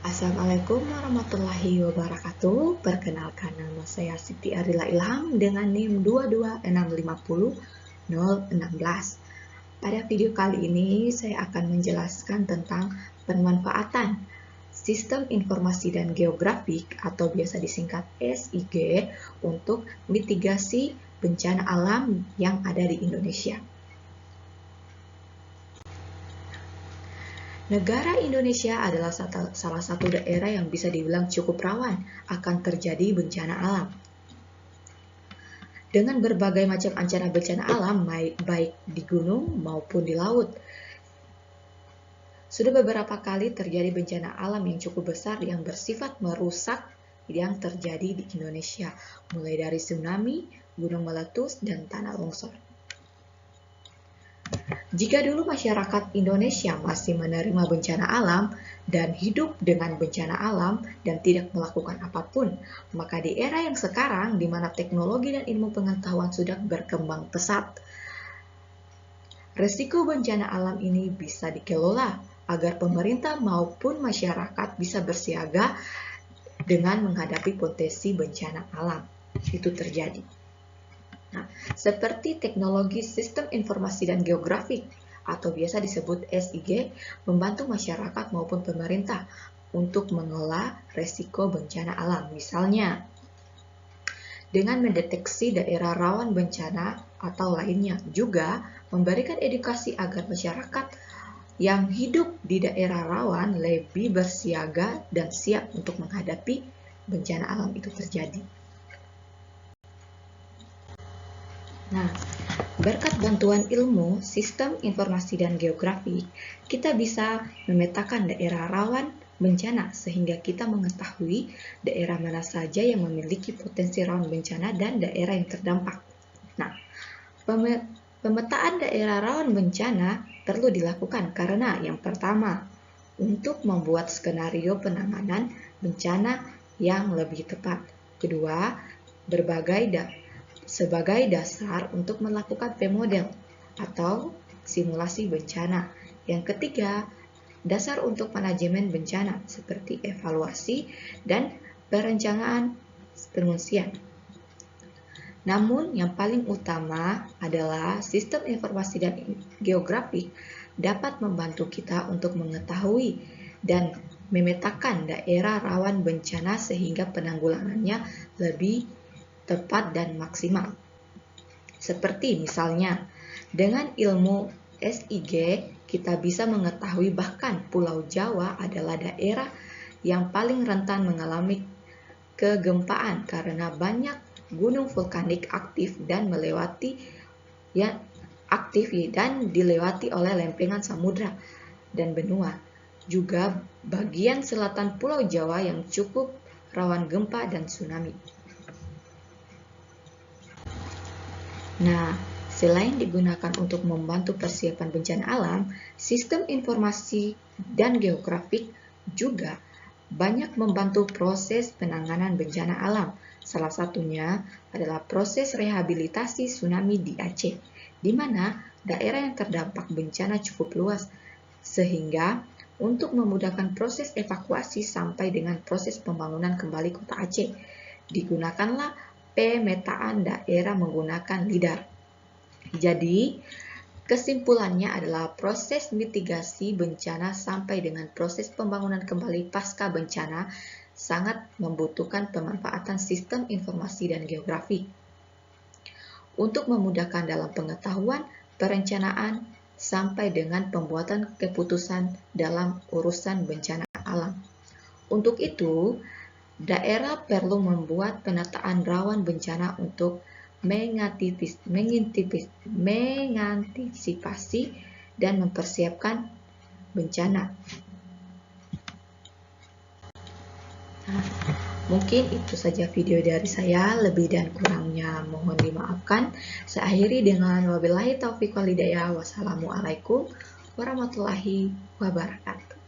Assalamualaikum warahmatullahi wabarakatuh. Perkenalkan, nama saya Siti Arila Ilham dengan NIM 22650-016. Pada video kali ini saya akan menjelaskan tentang pemanfaatan Sistem Informasi dan Geografik atau biasa disingkat SIG untuk mitigasi bencana alam yang ada di Indonesia. Negara Indonesia adalah salah satu daerah yang bisa dibilang cukup rawan akan terjadi bencana alam. Dengan berbagai macam ancaman bencana alam, baik di gunung maupun di laut. Sudah beberapa kali terjadi bencana alam yang cukup besar yang bersifat merusak yang terjadi di Indonesia, mulai dari tsunami, gunung meletus, dan tanah longsor. Jika dulu masyarakat Indonesia masih menerima bencana alam dan hidup dengan bencana alam dan tidak melakukan apapun, maka di era yang sekarang di mana teknologi dan ilmu pengetahuan sudah berkembang pesat, resiko bencana alam ini bisa dikelola agar pemerintah maupun masyarakat bisa bersiaga dengan menghadapi potensi bencana alam itu terjadi. Nah, seperti teknologi Sistem Informasi dan Geografik atau biasa disebut SIG membantu masyarakat maupun pemerintah untuk mengelola resiko bencana alam. Misalnya, dengan mendeteksi daerah rawan bencana atau lainnya, juga memberikan edukasi agar masyarakat yang hidup di daerah rawan lebih bersiaga dan siap untuk menghadapi bencana alam itu terjadi. Nah, berkat bantuan ilmu Sistem Informasi dan Geografi, kita bisa memetakan daerah rawan bencana sehingga kita mengetahui daerah mana saja yang memiliki potensi rawan bencana dan daerah yang terdampak. Nah, pemetaan daerah rawan bencana perlu dilakukan karena yang pertama, untuk membuat skenario penanganan bencana yang lebih tepat. Kedua, sebagai dasar untuk melakukan P-model atau simulasi bencana. Yang ketiga, dasar untuk manajemen bencana seperti evaluasi dan perencanaan pengungsian. Namun, yang paling utama adalah Sistem Informasi dan Geografik dapat membantu kita untuk mengetahui dan memetakan daerah rawan bencana sehingga penanggulangannya lebih tepat dan maksimal. Seperti misalnya, dengan ilmu SIG, kita bisa mengetahui bahkan Pulau Jawa adalah daerah yang paling rentan mengalami kegempaan karena banyak gunung vulkanik aktif dan dilewati oleh lempengan samudra dan benua. Juga bagian selatan Pulau Jawa yang cukup rawan gempa dan tsunami. Nah, selain digunakan untuk membantu persiapan bencana alam, Sistem Informasi dan Geografik juga banyak membantu proses penanganan bencana alam. Salah satunya adalah proses rehabilitasi tsunami di Aceh, di mana daerah yang terdampak bencana cukup luas, sehingga untuk memudahkan proses evakuasi sampai dengan proses pembangunan kembali kota Aceh, digunakanlah pemetaan daerah menggunakan LIDAR. Jadi, kesimpulannya adalah proses mitigasi bencana sampai dengan proses pembangunan kembali pasca bencana sangat membutuhkan pemanfaatan Sistem Informasi dan Geografik untuk memudahkan dalam pengetahuan, perencanaan, sampai dengan pembuatan keputusan dalam urusan bencana alam. Untuk itu, daerah perlu membuat penataan rawan bencana untuk mengantisipasi dan mempersiapkan bencana. Nah, mungkin itu saja video dari saya, lebih dan kurangnya mohon dimaafkan. Saya akhiri dengan wabillahi taufiq wal hidayah. Wassalamualaikum warahmatullahi wabarakatuh.